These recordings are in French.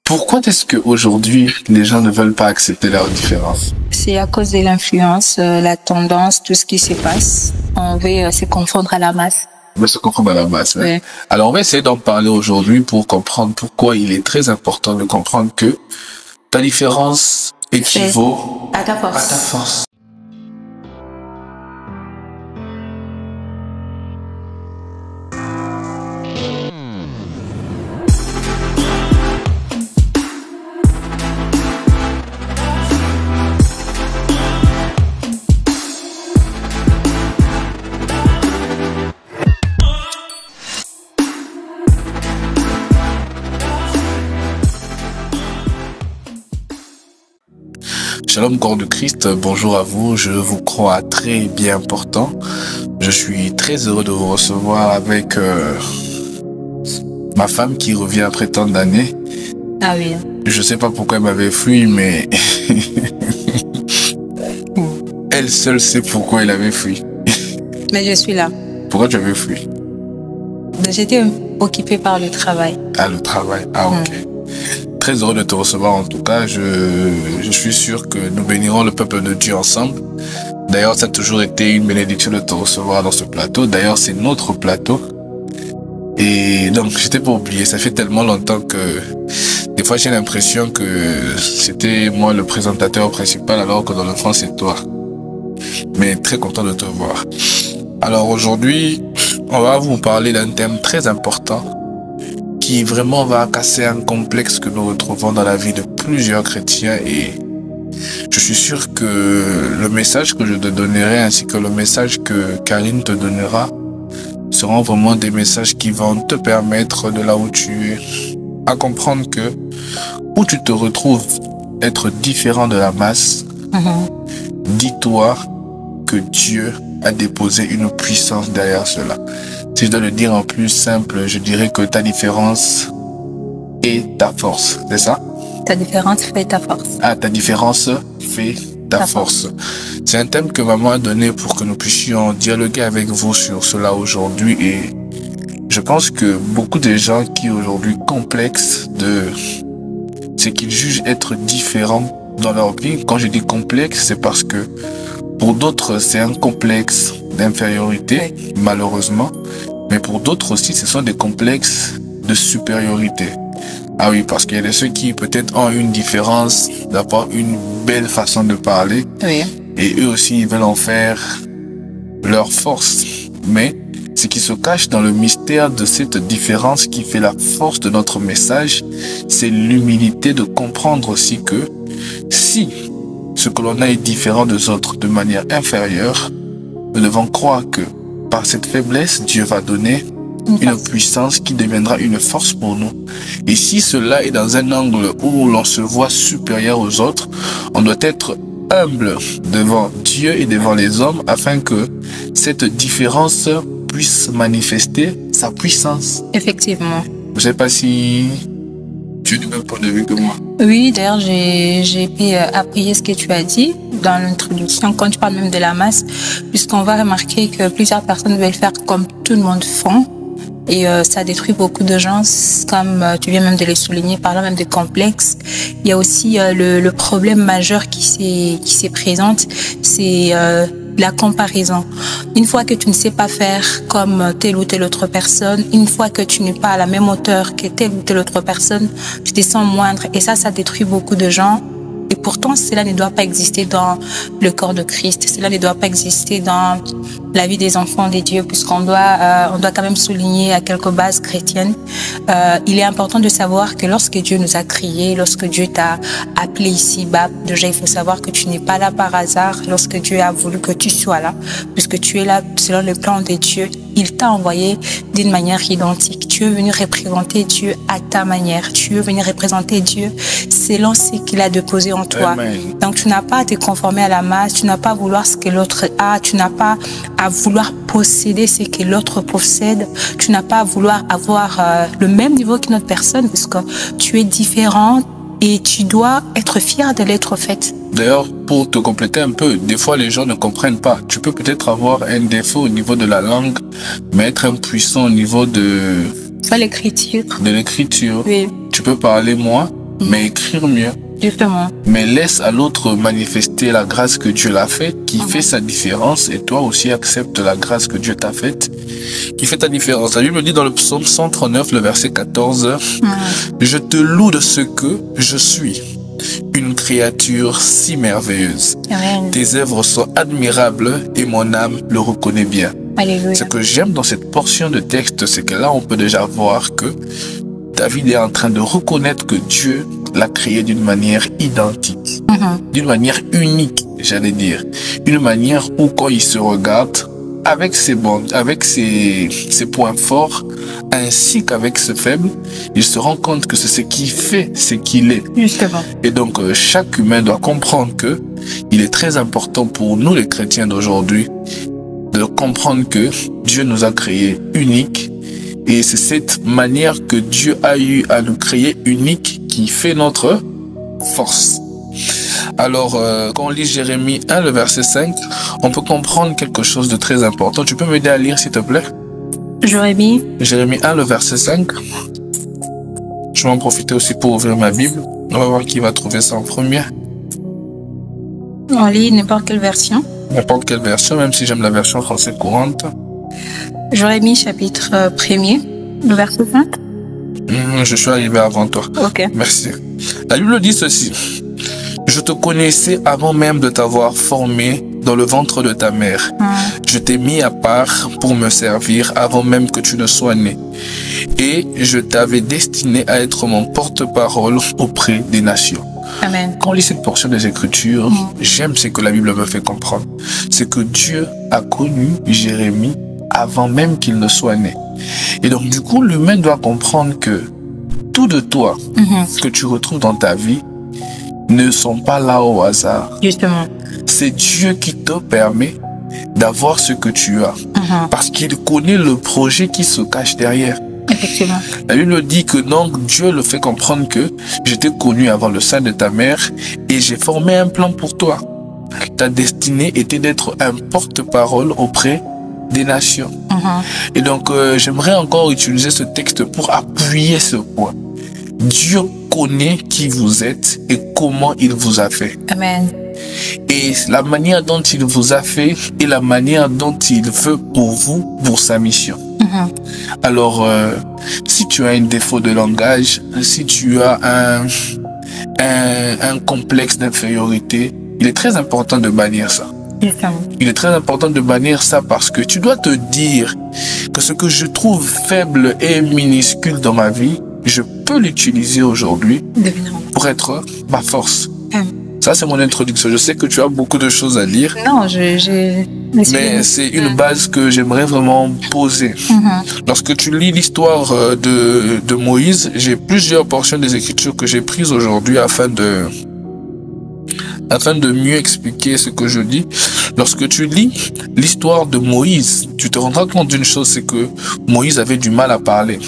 Pourquoi est-ce qu'aujourd'hui, les gens ne veulent pas accepter leurs différences? C'est à cause de l'influence, la tendance, tout ce qui se passe. On veut se confondre à la masse. On veut se confondre à la masse. Oui. Alors, on va essayer d'en parler aujourd'hui pour comprendre pourquoi il est très important de comprendre que ta différence équivaut À ta à force. ta force. Shalom corps de Christ, bonjour à vous, je vous crois très bien portant. Je suis très heureux de vous recevoir avec ma femme qui revient après tant d'années. Ah oui. Je sais pas pourquoi elle m'avait fui, mais elle seule sait pourquoi elle avait fui. Mais je suis là. Pourquoi tu avais fui? J'étais occupée par le travail. Ah, le travail. Ah, ok. Très heureux de te recevoir en tout cas. Je suis sûr que nous bénirons le peuple de Dieu ensemble. D'ailleurs, ça a toujours été une bénédiction de te recevoir dans ce plateau. D'ailleurs, c'est notre plateau. Et donc, j'étais pas oublié. Ça fait tellement longtemps que des fois, j'ai l'impression que c'était moi le présentateur principal alors que dans le fond, c'est toi. Mais très content de te voir. Alors aujourd'hui, on va vous parler d'un thème très important qui vraiment va casser un complexe que nous retrouvons dans la vie de plusieurs chrétiens, et je suis sûr que le message que je te donnerai ainsi que le message que Karine te donnera seront vraiment des messages qui vont te permettre de là où tu es à comprendre que où tu te retrouves être différent de la masse, dis-toi que Dieu a déposé une puissance derrière cela. Si je dois le dire en plus simple, je dirais que ta différence est ta force, c'est ça? Ta différence fait ta force. Ah, ta différence fait ta force. C'est un thème que maman a donné pour que nous puissions dialoguer avec vous sur cela aujourd'hui, et je pense que beaucoup de gens qui aujourd'hui complexent de ce qu'ils jugent être différents dans leur vie, quand je dis complexe, c'est parce que pour d'autres, c'est un complexe d'infériorité, malheureusement. Mais pour d'autres aussi, ce sont des complexes de supériorité. Ah oui, parce qu'il y a ceux qui peut-être ont une différence, d'avoir une belle façon de parler. Oui. Et eux aussi, ils veulent en faire leur force. Mais ce qui se cache dans le mystère de cette différence qui fait la force de notre message, c'est l'humilité de comprendre aussi que si ce que l'on a est différent des autres de manière inférieure, nous devons croire que par cette faiblesse, Dieu va donner une puissance qui deviendra une force pour nous. Et si cela est dans un angle où l'on se voit supérieur aux autres, on doit être humble devant Dieu et devant les hommes afin que cette différence puisse manifester sa puissance. Effectivement. Je ne sais pas si tu as du même point de vue que moi. Oui, d'ailleurs, j'ai pu appuyer ce que tu as dit dans l'introduction, quand tu parles même de la masse, puisqu'on va remarquer que plusieurs personnes veulent faire comme tout le monde fait, et ça détruit beaucoup de gens, comme tu viens même de le souligner, parlant même de complexes. Il y a aussi le problème majeur qui s'est présente, c'est la comparaison. Une fois que tu ne sais pas faire comme telle ou telle autre personne, une fois que tu n'es pas à la même hauteur que telle ou telle autre personne, tu te sens moindre. Et ça détruit beaucoup de gens. Et pourtant, cela ne doit pas exister dans le corps de Christ. Cela ne doit pas exister dans la vie des enfants de Dieu, puisqu'on doit quand même souligner à quelques bases chrétiennes. Il est important de savoir que lorsque Dieu nous a créés, lorsque Dieu t'a appelé ici-bas, déjà il faut savoir que tu n'es pas là par hasard. Lorsque Dieu a voulu que tu sois là, puisque tu es là selon le plan de Dieu, il t'a envoyé d'une manière identique. Tu es venu représenter Dieu à ta manière. Tu es venu représenter Dieu selon ce qu'il a déposé en toi. Amen. Donc tu n'as pas à te conformer à la masse, tu n'as pas à vouloir ce que l'autre a, tu n'as pas à vouloir posséder ce que l'autre possède, tu n'as pas à vouloir avoir le même niveau qu'une autre personne, parce que tu es différent et tu dois être fier de l'être faite. D'ailleurs, pour te compléter un peu, des fois les gens ne comprennent pas. Tu peux peut-être avoir un défaut au niveau de la langue, mais être impuissant au niveau de Pas l'écriture. l'écriture. Oui. Tu peux parler moins, mais écrire mieux. Justement. Mais laisse à l'autre manifester la grâce que Dieu l'a faite, qui fait sa différence, et toi aussi accepte la grâce que Dieu t'a faite, qui fait ta différence. La Bible dit dans le psaume 139, le verset 14, je te loue de ce que je suis, une créature si merveilleuse. Amen. Tes œuvres sont admirables et mon âme le reconnaît bien. Alléluia. Ce que j'aime dans cette portion de texte, c'est que là, on peut déjà voir que David est en train de reconnaître que Dieu l'a créé d'une manière identique, d'une manière unique, j'allais dire. Une manière où quand il se regarde, avec ses bonnes, avec ses points forts, ainsi qu'avec ses faibles, il se rend compte que c'est ce qui fait ce qu'il est. Justement. Et donc, chaque humain doit comprendre que il est très important pour nous, les chrétiens d'aujourd'hui, de comprendre que Dieu nous a créés uniques. Et c'est cette manière que Dieu a eu à nous créer unique qui fait notre force. Alors, quand on lit Jérémie 1, le verset 5, on peut comprendre quelque chose de très important. Tu peux m'aider à lire, s'il te plaît? Jérémie 1, le verset 5. Je vais en profiter aussi pour ouvrir ma Bible. On va voir qui va trouver ça en premier. On lit n'importe quelle version. N'importe quelle version, même si j'aime la version française courante. Jérémie chapitre 1er, le verset 5. Je suis arrivé avant toi. Ok. Merci. La Bible dit ceci. Je te connaissais avant même de t'avoir formé dans le ventre de ta mère. Je t'ai mis à part pour me servir avant même que tu ne sois né. Et je t'avais destiné à être mon porte-parole auprès des nations. Amen. Quand on lit cette portion des Écritures, j'aime ce que la Bible me fait comprendre. C'est que Dieu a connu Jérémie avant même qu'il ne soit né. Et donc, du coup, l'humain doit comprendre que tout de toi que tu retrouves dans ta vie ne sont pas là au hasard. Justement. C'est Dieu qui te permet d'avoir ce que tu as. Parce qu'il connaît le projet qui se cache derrière. Effectivement. La Bible dit que donc Dieu le fait comprendre que je t'ai connu avant le sein de ta mère et j'ai formé un plan pour toi. Ta destinée était d'être un porte-parole auprès des nations. Et donc, j'aimerais encore utiliser ce texte pour appuyer ce point. Dieu connaît qui vous êtes et comment il vous a fait. Amen. Et la manière dont il vous a fait et la manière dont il veut pour vous, pour sa mission. Alors, si tu as un défaut de langage, si tu as un complexe d'infériorité, il est très important de bannir ça. Il est très important de bannir ça parce que tu dois te dire que ce que je trouve faible et minuscule dans ma vie, je peux l'utiliser aujourd'hui pour être ma force. Ça, c'est mon introduction. Je sais que tu as beaucoup de choses à dire. Non, mais c'est une base que j'aimerais vraiment poser. Lorsque tu lis l'histoire de Moïse, j'ai plusieurs portions des Écritures que j'ai prises aujourd'hui afin de mieux expliquer ce que je dis. Lorsque tu lis l'histoire de Moïse, tu te rendras compte d'une chose, c'est que Moïse avait du mal à parler.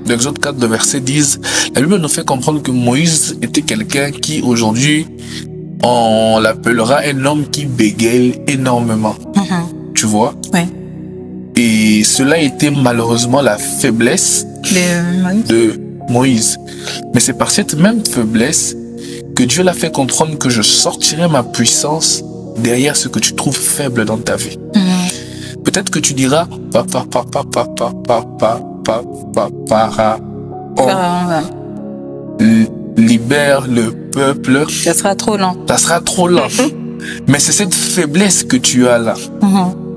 L'Exode 4, le verset 10, la Bible nous fait comprendre que Moïse était quelqu'un qui aujourd'hui, on l'appellera un homme qui bégaye énormément. Tu vois? Oui. Et cela était malheureusement la faiblesse de Moïse. Mais c'est par cette même faiblesse que Dieu l'a fait comprendre que je sortirai ma puissance derrière ce que tu trouves faible dans ta vie. Peut-être que tu diras libère le peuple. Ça sera trop lent. Ça sera trop lent. Mais c'est cette faiblesse que tu as là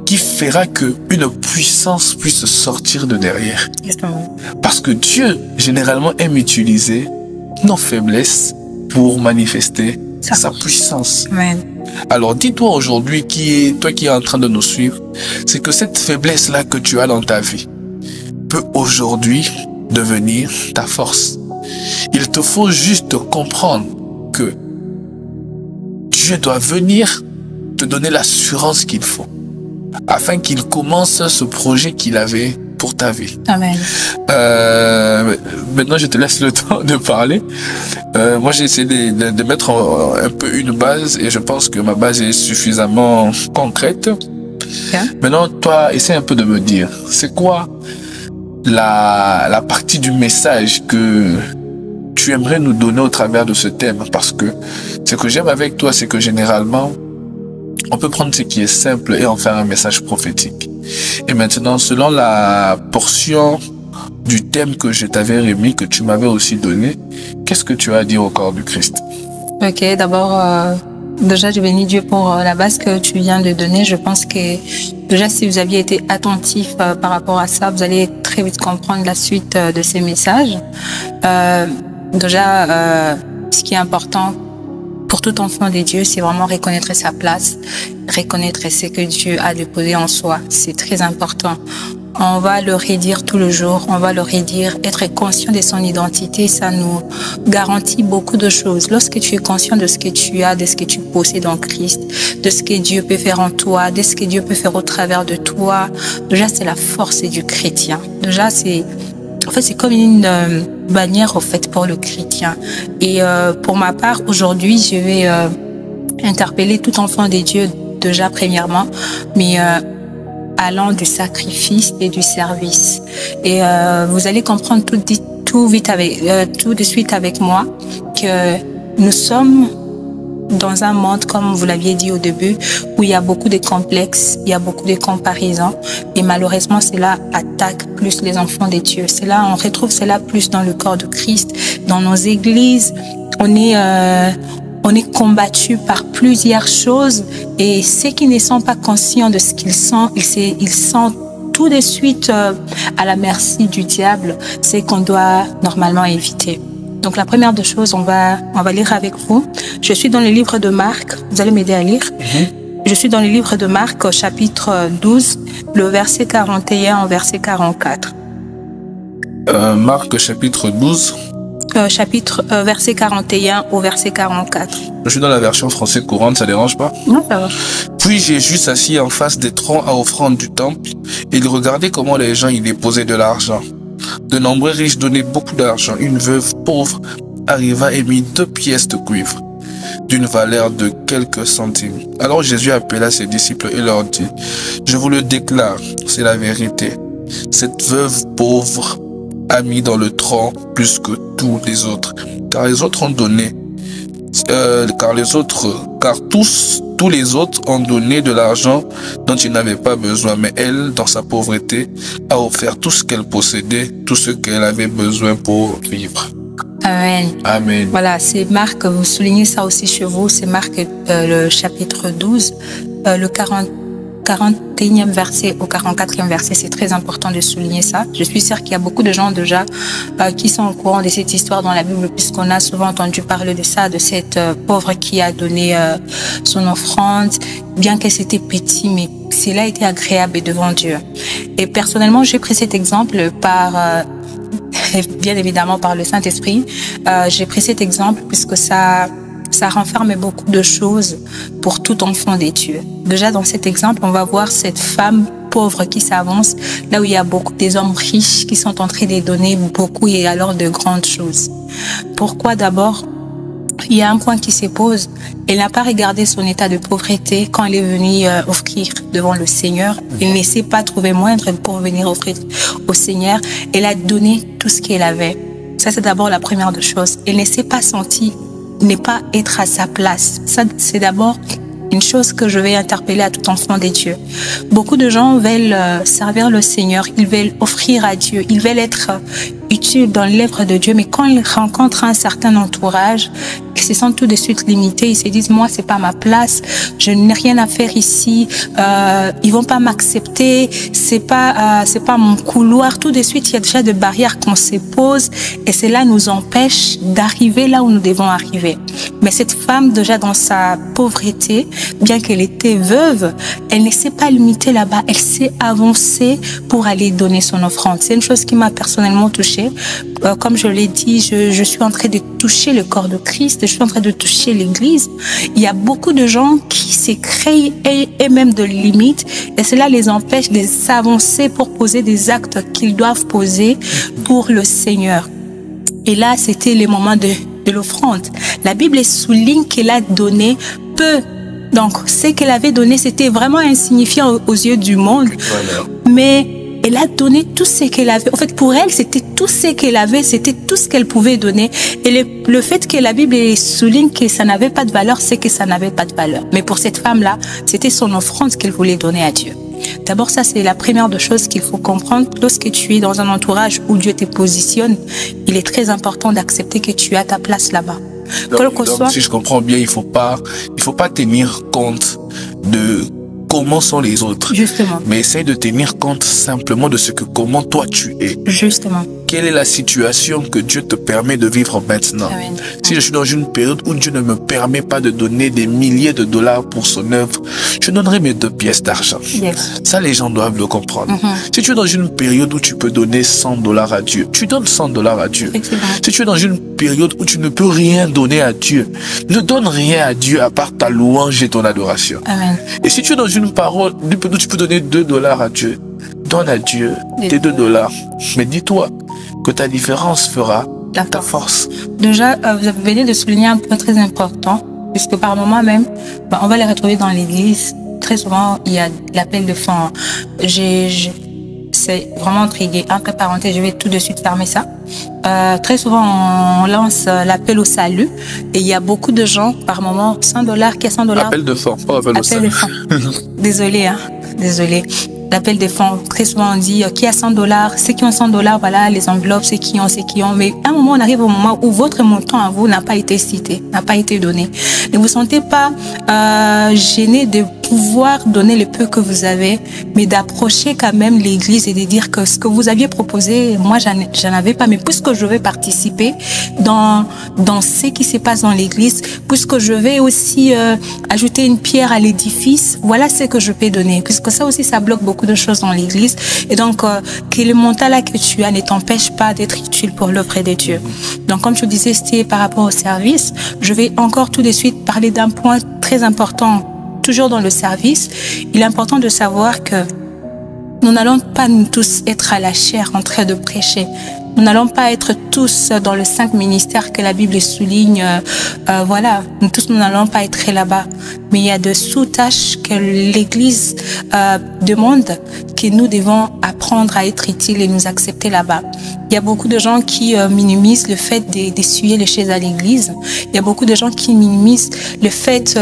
qui fera que une puissance puisse sortir de derrière. Parce que Dieu, généralement, aime utiliser nos faiblesses pour manifester sa puissance. Amen. Alors dis-toi aujourd'hui, toi qui es en train de nous suivre, c'est que cette faiblesse-là que tu as dans ta vie peut aujourd'hui devenir ta force. Il te faut juste comprendre que Dieu doit venir te donner l'assurance qu'il faut afin qu'il commence ce projet qu'il avait pour ta vie. Amen. Maintenant, je te laisse le temps de parler. Moi, j'ai essayé de mettre un peu une base et je pense que ma base est suffisamment concrète. Maintenant, toi, essaie un peu de me dire, c'est quoi la partie du message que tu aimerais nous donner au travers de ce thème? Parce que ce que j'aime avec toi, c'est que généralement, on peut prendre ce qui est simple et en faire un message prophétique. Et maintenant, selon la portion du thème que je t'avais remis, que tu m'avais aussi donné, qu'est-ce que tu as à dire au corps du Christ? Ok, d'abord, déjà, je bénis Dieu pour la base que tu viens de donner. Je pense que déjà, si vous aviez été attentif par rapport à ça, vous allez très vite comprendre la suite de ces messages. Déjà, ce qui est important pour tout enfant de Dieu, c'est vraiment reconnaître sa place, reconnaître ce que Dieu a déposé en soi. C'est très important. On va le redire tout le jour, on va le redire. Être conscient de son identité, ça nous garantit beaucoup de choses. Lorsque tu es conscient de ce que tu as, de ce que tu possèdes en Christ, de ce que Dieu peut faire en toi, de ce que Dieu peut faire au travers de toi, déjà c'est la force du chrétien. Déjà c'est comme une bannière au fait pour le chrétien. Et pour ma part, aujourd'hui, je vais interpeller tout enfant de Dieu déjà premièrement, mais allant du sacrifice et du service. Et vous allez comprendre tout de suite avec moi que nous sommes dans un monde, comme vous l'aviez dit au début, où il y a beaucoup de complexes, il y a beaucoup de comparaisons. Et malheureusement, cela attaque plus les enfants de Dieu. On retrouve cela plus dans le corps de Christ, dans nos églises. On est combattu par plusieurs choses et ceux qui ne sont pas conscients de ce qu'ils sont, ils sont tout de suite à la merci du diable. C'est qu'on doit normalement éviter. Donc la première des choses, on va lire avec vous. Je suis dans le livre de Marc. Vous allez m'aider à lire. Je suis dans le livre de Marc au chapitre 12, le verset 41 au verset 44. Marc chapitre 12. Verset 41 au verset 44. Je suis dans la version français courante, ça dérange pas? Non, ça va. Puis Jésus s'assit en face des troncs à offrande du temple et il regardait comment les gens y déposaient de l'argent. De nombreux riches donnaient beaucoup d'argent. Une veuve pauvre arriva et mit 2 pièces de cuivre d'une valeur de quelques centimes. Alors Jésus appela ses disciples et leur dit: je vous le déclare, c'est la vérité. Cette veuve pauvre a mis dans le tronc plus que tous les autres, car les autres ont donné, tous les autres ont donné de l'argent dont ils n'avaient pas besoin, mais elle, dans sa pauvreté, a offert tout ce qu'elle possédait, tout ce qu'elle avait besoin pour vivre. Amen. Amen. Voilà, c'est Marc, vous soulignez ça aussi chez vous, c'est Marc le chapitre 12, le 41e verset au 44e verset, c'est très important de souligner ça. Je suis sûre qu'il y a beaucoup de gens déjà qui sont au courant de cette histoire dans la Bible, puisqu'on a souvent entendu parler de ça, de cette pauvre qui a donné son offrande, bien que c'était petit, mais cela a été agréable devant Dieu. Et personnellement, j'ai pris cet exemple bien évidemment par le Saint-Esprit. J'ai pris cet exemple puisque ça renferme beaucoup de choses pour tout enfant de Dieu. Déjà, dans cet exemple, on va voir cette femme pauvre qui s'avance, là où il y a beaucoup des hommes riches qui sont en train de donner beaucoup et alors de grandes choses. Pourquoi? D'abord, il y a un point qui se pose. Elle n'a pas regardé son état de pauvreté quand elle est venue offrir devant le Seigneur. Elle ne s'est pas trouvée moindre pour venir offrir au Seigneur. Elle a donné tout ce qu'elle avait. Ça, c'est d'abord la première des choses. Elle ne s'est pas sentie ne pas être à sa place. Ça, c'est d'abord une chose que je vais interpeller à tout enfant de Dieu. Beaucoup de gens veulent servir le Seigneur, ils veulent offrir à Dieu, ils veulent être utiles dans l'œuvre de Dieu, mais quand ils rencontrent un certain entourage, ils se sentent tout de suite limités, ils se disent: moi, c'est pas ma place, je n'ai rien à faire ici, ils vont pas m'accepter, c'est pas mon couloir. Tout de suite, il y a déjà des barrières qu'on se pose et cela nous empêche d'arriver là où nous devons arriver. Mais cette femme, déjà dans sa pauvreté, bien qu'elle était veuve, elle ne s'est pas limitée là-bas, elle s'est avancée pour aller donner son offrande. C'est une chose qui m'a personnellement touchée. Comme je l'ai dit, je suis en train de toucher le corps de Christ, je suis en train de toucher l'Église. Il y a beaucoup de gens qui se créent et même de limites et cela les empêche de s'avancer pour poser des actes qu'ils doivent poser pour le Seigneur. Et là, c'était le moment de l'offrande. La Bible souligne qu'elle a donné peu. Donc, ce qu'elle avait donné, c'était vraiment insignifiant aux yeux du monde. Voilà. Mais Elle a donné tout ce qu'elle avait. En fait, pour elle, c'était tout ce qu'elle avait, c'était tout ce qu'elle pouvait donner. Et le fait que la Bible souligne que ça n'avait pas de valeur, c'est que ça n'avait pas de valeur. Mais pour cette femme-là, c'était son offrande qu'elle voulait donner à Dieu. D'abord, ça, c'est la première des choses qu'il faut comprendre. Lorsque tu es dans un entourage où Dieu te positionne, il est très important d'accepter que tu as ta place là-bas. Donc, si je comprends bien, il faut pas tenir compte de comment sont les autres. Justement. Mais essaye de tenir compte simplement de comment toi tu es. Justement. Quelle est la situation que Dieu te permet de vivre maintenant? Amen. Si je suis dans une période où Dieu ne me permet pas de donner des milliers de dollars pour son œuvre, je donnerai mes 2 pièces d'argent. Yes. Ça, les gens doivent le comprendre. Si tu es dans une période où tu peux donner 100 dollars à Dieu, tu donnes 100 dollars à Dieu. Si tu es dans une période où tu ne peux rien donner à Dieu, ne donne rien à Dieu à part ta louange et ton adoration. Amen. Et si tu es dans une parole où tu peux donner 2 dollars à Dieu, donne à Dieu tes 2 dollars. Mais dis-toi que ta différence fera ta force. Déjà, vous venez de souligner un point très important, puisque par moment même, on va les retrouver dans l'église. Très souvent, il y a l'appel de fonds. C'est vraiment intrigué. Entre parenthèses, je vais tout de suite fermer ça. Très souvent, on lance l'appel au salut et il y a beaucoup de gens, par moment, 100 dollars, qui a 100 dollars. Appel de fonds, pas appel au salut. Désolé, hein. Désolé. L'appel des fonds, très souvent on dit qui a 100 dollars, ceux qui ont 100 dollars, voilà, les enveloppes, ceux qui ont. Mais à un moment, on arrive au moment où votre montant à vous n'a pas été cité, n'a pas été donné. Ne vous sentez pas gêné de pouvoir donner le peu que vous avez, mais d'approcher quand même l'église et de dire que ce que vous aviez proposé, moi, j'en avais pas, mais puisque je vais participer dans ce qui se passe dans l'église, puisque je vais aussi ajouter une pierre à l'édifice, voilà ce que je peux donner, puisque ça aussi, ça bloque beaucoup de choses dans l'église. Et donc, que le montant là que tu as ne t'empêche pas d'être utile pour l'œuvre de Dieu. Donc, comme je disais, c'était par rapport au service. Je vais encore tout de suite parler d'un point très important, toujours dans le service. Il est important de savoir que nous n'allons pas nous tous être à la chair en train de prêcher. Nous n'allons pas être tous dans le 5 ministères que la Bible souligne. Voilà, nous n'allons pas être là-bas. Mais il y a de sous-tâches que l'Église demande que nous devons apprendre à être utiles et nous accepter là-bas. Il y a beaucoup de gens qui minimisent le fait d'essuyer les chaises à l'église. Il y a beaucoup de gens qui minimisent le fait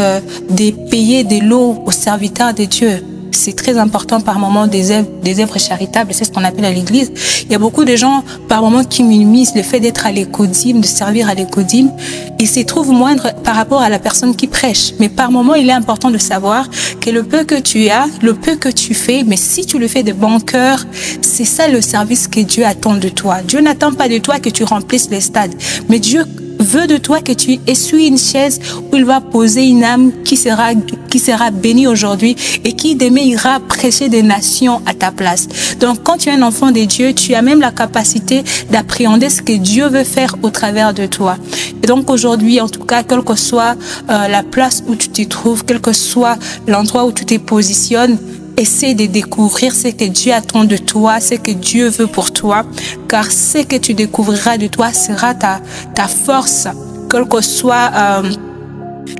de payer de l'eau aux serviteurs de Dieu. C'est très important par moment des œuvres charitables, c'est ce qu'on appelle à l'église. Il y a beaucoup de gens par moment qui minimisent le fait d'être à l'écodime, de servir à l'écodime. Ils se trouvent moindres par rapport à la personne qui prêche. Mais par moment, il est important de savoir que le peu que tu as, le peu que tu fais, mais si tu le fais de bon cœur, c'est ça le service que Dieu attend de toi. Dieu n'attend pas de toi que tu remplisses les stades, mais Dieu veut de toi que tu essuies une chaise où il va poser une âme qui sera bénie aujourd'hui et qui demain ira prêcher des nations à ta place. Donc quand tu es un enfant de Dieu, tu as même la capacité d'appréhender ce que Dieu veut faire au travers de toi. Et donc aujourd'hui, en tout cas, quelle que soit la place où tu te trouves, quel que soit l'endroit où tu te positionnes, essaie de découvrir ce que Dieu attend de toi, ce que Dieu veut pour toi, car ce que tu découvriras de toi sera ta force, quel que soit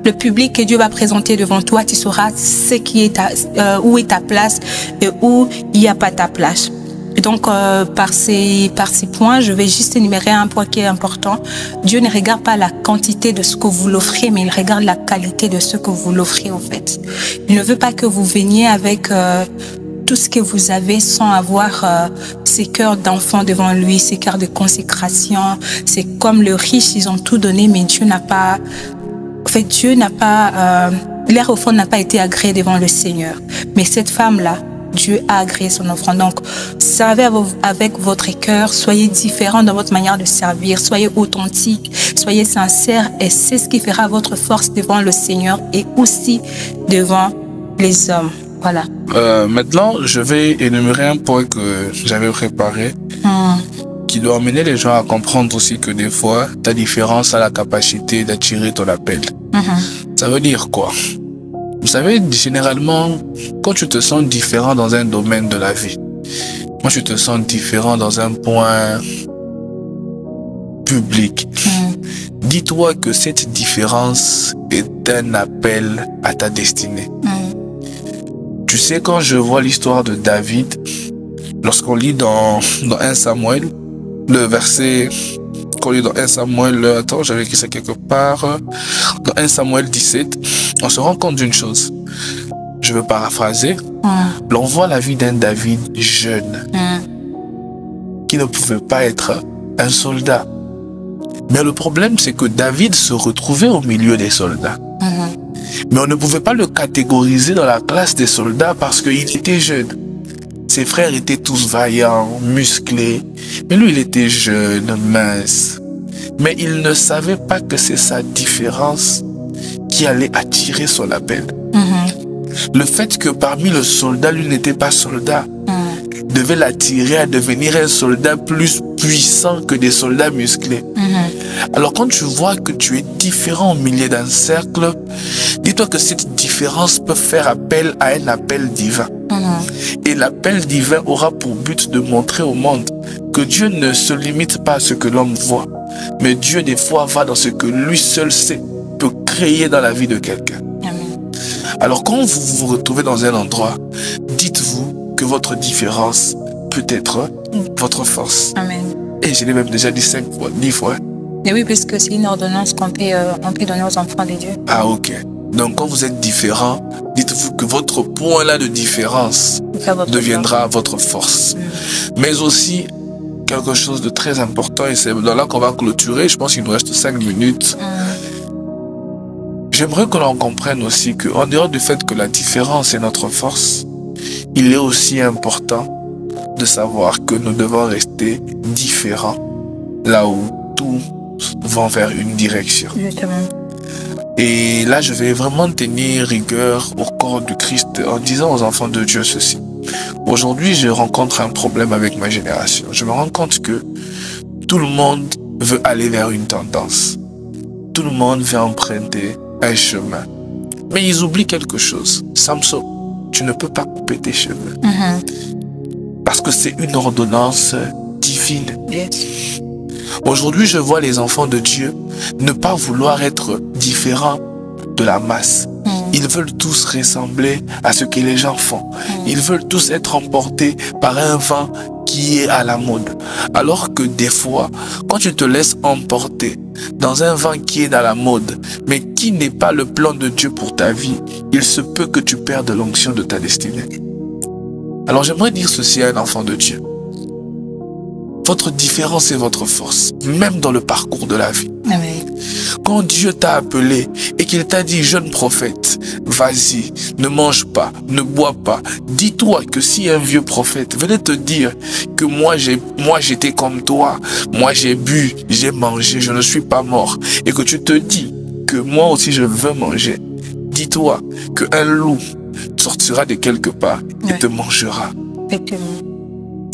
le public que Dieu va présenter devant toi, tu sauras ce qui est où est ta place et où il n'y a pas ta place. Et donc, par ces points, je vais juste énumérer un point qui est important. Dieu ne regarde pas la quantité de ce que vous l'offrez, mais il regarde la qualité de ce que vous l'offrez, en fait. Il ne veut pas que vous veniez avec tout ce que vous avez sans avoir ces cœurs d'enfants devant lui, ces cœurs de consécration. C'est comme le riche, ils ont tout donné, mais Dieu n'a pas... En fait, Dieu n'a pas... leur offrande n'a pas été agréée devant le Seigneur. Mais cette femme-là, Dieu a agréé son offrande. Donc, servez avec votre cœur, soyez différent dans votre manière de servir, soyez authentique, soyez sincère et c'est ce qui fera votre force devant le Seigneur et aussi devant les hommes. Voilà. Maintenant, je vais énumérer un point que j'avais préparé qui doit amener les gens à comprendre aussi que des fois, ta différence a la capacité d'attirer ton appel. Ça veut dire quoi? Vous savez, généralement, quand tu te sens différent dans un domaine de la vie, moi je te sens différent dans un point public. Dis-toi que cette différence est un appel à ta destinée. Tu sais, quand je vois l'histoire de David, Lorsqu'on lit dans 1 Samuel, le verset qu'on lit dans 1 Samuel, attends, j'avais écrit ça quelque part, dans 1 Samuel 17, on se rend compte d'une chose. Je veux paraphraser. L'on voit la vie d'un David jeune, qui ne pouvait pas être un soldat. Mais le problème, c'est que David se retrouvait au milieu des soldats. Mais on ne pouvait pas le catégoriser dans la classe des soldats parce qu'il était jeune. Ses frères étaient tous vaillants, musclés. Mais lui, il était jeune, mince. Mais il ne savait pas que c'est sa différence qui allait attirer son appel. Le fait que parmi les soldats, lui n'était pas soldat, devait l'attirer à devenir un soldat plus puissant que des soldats musclés. Alors quand tu vois que tu es différent au milieu d'un cercle, dis-toi que cette différence peut faire appel à un appel divin. Et l'appel divin aura pour but de montrer au monde que Dieu ne se limite pas à ce que l'homme voit, mais Dieu des fois va dans ce que lui seul sait, peut créer dans la vie de quelqu'un. Alors quand vous vous retrouvez dans un endroit, dites-vous que votre différence peut être votre force. Amen. Et je l'ai même déjà dit 5 fois, 10 fois. Et oui, puisque c'est une ordonnance qu'on peut donner aux enfants de Dieu. Ah ok. Donc quand vous êtes différent, dites-vous que votre point là de différence deviendra votre force. Mais aussi, quelque chose de très important, et c'est là qu'on va clôturer, je pense qu'il nous reste 5 minutes. J'aimerais que l'on comprenne aussi qu'en dehors du fait que la différence est notre force, il est aussi important de savoir que nous devons rester différents là où tout va vers une direction. Justement. Et là, je vais vraiment tenir rigueur au corps du Christ en disant aux enfants de Dieu ceci. Aujourd'hui, je rencontre un problème avec ma génération. Je me rends compte que tout le monde veut aller vers une tendance. Tout le monde veut emprunter un chemin. Mais ils oublient quelque chose. Samson, tu ne peux pas couper tes cheveux. Parce que c'est une ordonnance divine. Yes. Aujourd'hui, je vois les enfants de Dieu ne pas vouloir être différents de la masse. Ils veulent tous ressembler à ce que les gens font. Ils veulent tous être emportés par un vent qui est à la mode. Alors que des fois, quand tu te laisses emporter dans un vent qui est à la mode, mais qui n'est pas le plan de Dieu pour ta vie, il se peut que tu perdes l'onction de ta destinée. Alors j'aimerais dire ceci à un enfant de Dieu. Votre différence est votre force, même dans le parcours de la vie. Amen. Quand Dieu t'a appelé et qu'il t'a dit, jeune prophète, vas-y, ne mange pas, ne bois pas. Dis-toi que si un vieux prophète venait te dire que moi j'étais comme toi, moi j'ai bu, j'ai mangé, je ne suis pas mort, et que tu te dis que moi aussi je veux manger, dis-toi qu'un loup sortira de quelque part et te mangera. Effectivement.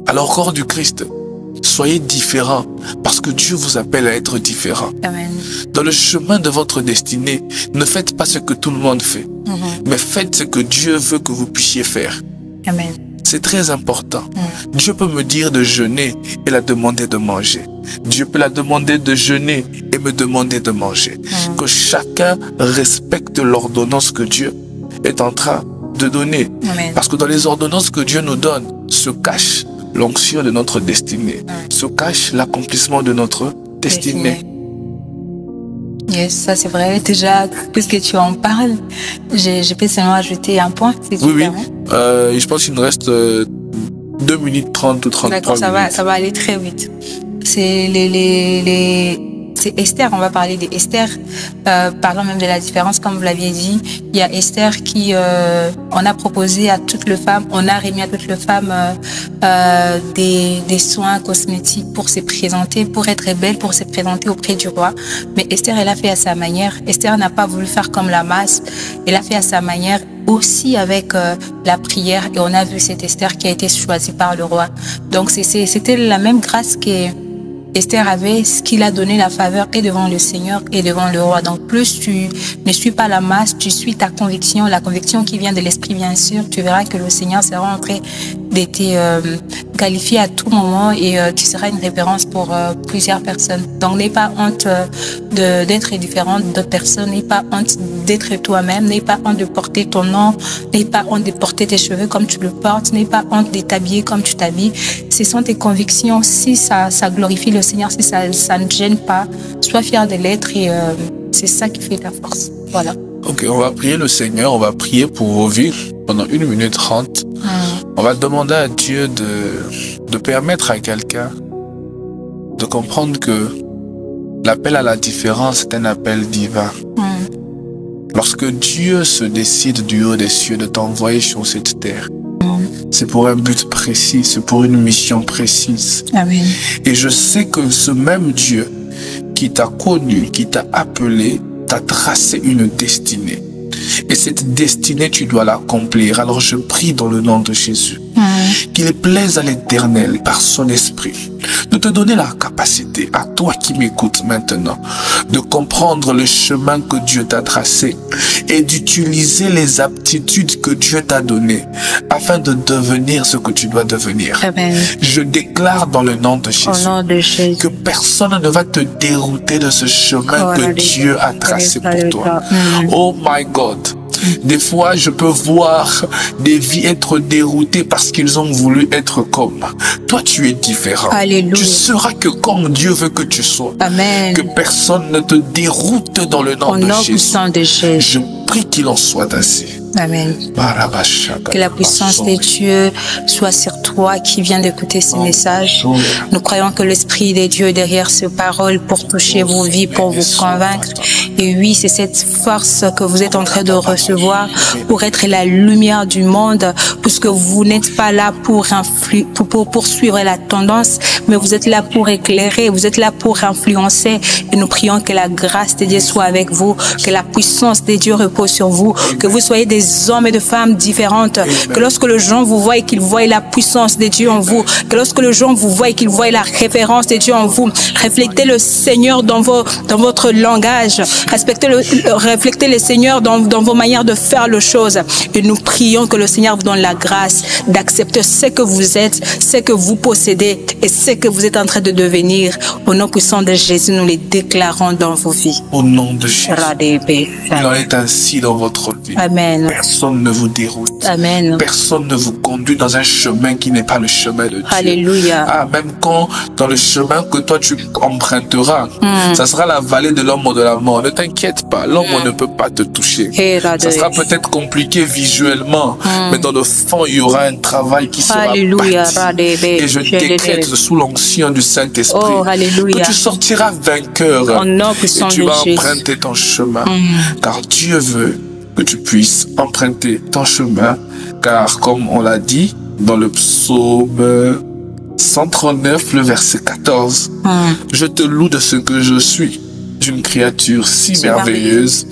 Alors, corps du Christ, soyez différents parce que Dieu vous appelle à être différents. Amen. Dans le chemin de votre destinée, ne faites pas ce que tout le monde fait, mais faites ce que Dieu veut que vous puissiez faire. Amen. C'est très important. Dieu peut me dire de jeûner et la demander de manger. Dieu peut la demander de jeûner et me demander de manger. Que chacun respecte l'ordonnance que Dieu est en train de donner. Amen. Parce que dans les ordonnances que Dieu nous donne, se cache l'onction de notre destinée, se cache l'accomplissement de notre destinée. Yes, ça c'est vrai. Déjà, puisque tu en parles, je peux seulement ajouter un point. Si tu Oui. Je pense qu'il nous reste 2 minutes 30 ou 33 D'accord, minutes. ça va aller très vite. C'est c'est Esther, on va parler d'Esther. Parlons même de la différence, comme vous l'aviez dit. Il y a Esther qui, on a proposé à toutes les femmes, on a remis à toutes les femmes des soins cosmétiques pour se présenter, pour être belle, pour se présenter auprès du roi. Mais Esther, elle a fait à sa manière. Esther n'a pas voulu faire comme la masse. Elle a fait à sa manière, aussi avec la prière. Et on a vu cette Esther qui a été choisie par le roi. Donc, c'était la même grâce que Esther avait, ce qui l'a donné la faveur et devant le Seigneur et devant le roi. Donc plus tu ne suis pas la masse, tu suis ta conviction, la conviction qui vient de l'esprit bien sûr, tu verras que le Seigneur sera en train d'être qualifié à tout moment et tu seras une référence pour plusieurs personnes. Donc, n'aie pas honte d'être différente d'autres personnes, n'aie pas honte d'être toi-même, n'aie pas honte de porter ton nom, n'aie pas honte de porter tes cheveux comme tu le portes, n'aie pas honte de t'habiller comme tu t'habilles. Ce sont tes convictions. Si ça glorifie le Seigneur, si ça ne gêne pas, sois fier de l'être et c'est ça qui fait ta force. Voilà. Ok, on va prier le Seigneur, on va prier pour vos vies pendant 1 minute 30. On va demander à Dieu de permettre à quelqu'un de comprendre que l'appel à la différence est un appel divin. Lorsque Dieu se décide du haut des cieux de t'envoyer sur cette terre, c'est pour un but précis, c'est pour une mission précise. Amen. Et je sais que ce même Dieu qui t'a connu, qui t'a appelé, t'a tracé une destinée. Et cette destinée, tu dois l'accomplir. Alors je prie dans le nom de Jésus, qu'il plaise à l'Éternel par son esprit de te donner la capacité, à toi qui m'écoutes maintenant, de comprendre le chemin que Dieu t'a tracé et d'utiliser les aptitudes que Dieu t'a données afin de devenir ce que tu dois devenir. Amen. Je déclare dans le nom de Jésus, Au nom de Jésus, que personne ne va te dérouter de ce chemin que Dieu a tracé pour toi. Oh my God. Des fois, je peux voir des vies être déroutées parce qu'ils ont voulu être comme. Toi, tu es différent. Alléluia. Tu seras que comme Dieu veut que tu sois. Amen. Que personne ne te déroute dans le nom de Jésus. Je prie qu'il en soit ainsi. Amen. Que la puissance de Dieu soit sur toi qui vient d'écouter ce message. Nous croyons que l'Esprit de Dieu est derrière ces paroles pour toucher vos vies, pour vous convaincre. Et oui, c'est cette force que vous êtes en train de recevoir pour être la lumière du monde, puisque vous n'êtes pas là pour poursuivre la tendance, mais vous êtes là pour éclairer, vous êtes là pour influencer. Et nous prions que la grâce de Dieu soit avec vous, que la puissance de Dieu repose sur vous, que vous soyez des hommes et de femmes différentes, que lorsque les gens vous voient et qu'ils voient la puissance de Dieu en vous, que lorsque les gens vous voient et qu'ils voient la référence de Dieu en vous, reflétez le Seigneur dans votre langage, reflétez le Seigneur dans vos manières de faire les choses. Et nous prions que le Seigneur vous donne la grâce d'accepter ce que vous êtes, ce que vous possédez et ce que vous êtes en train de devenir. Au nom puissant de Jésus, nous les déclarons dans vos vies. Au nom de Jésus. Il en est ainsi dans votre vie. Amen. Personne ne vous déroute. Amen. Personne ne vous conduit dans un chemin qui n'est pas le chemin de Dieu. Alléluia. Ah, même quand dans le chemin que toi tu emprunteras, ça sera la vallée de l'ombre de la mort. Ne t'inquiète pas, l'ombre ne peut pas te toucher. Ça sera peut-être compliqué visuellement, mais dans le fond, il y aura un travail qui sera bâti. Et je décrète sous l'onction du Saint-Esprit que tu sortiras vainqueur et tu vas emprunter ton chemin. Car Dieu veut que tu puisses emprunter ton chemin, car comme on l'a dit dans le psaume 139, le verset 14, je te loue de ce que je suis, d'une créature si merveilleuse.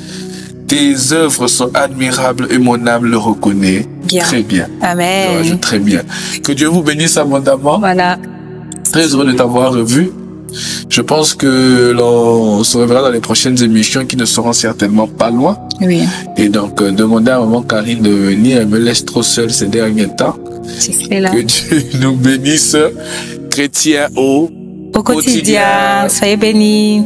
Tes œuvres sont admirables et mon âme le reconnaît. Bien. Très bien. Amen. Très bien. Que Dieu vous bénisse abondamment. Voilà. Très heureux de t'avoir revu. Je pense que l'on se reverra dans les prochaines émissions qui ne seront certainement pas loin. Oui. Et donc, demandez à maman Karine de venir. Elle me laisse trop seule ces derniers temps. C'est là. Que Dieu nous bénisse, chrétiens au quotidien. Soyez bénis.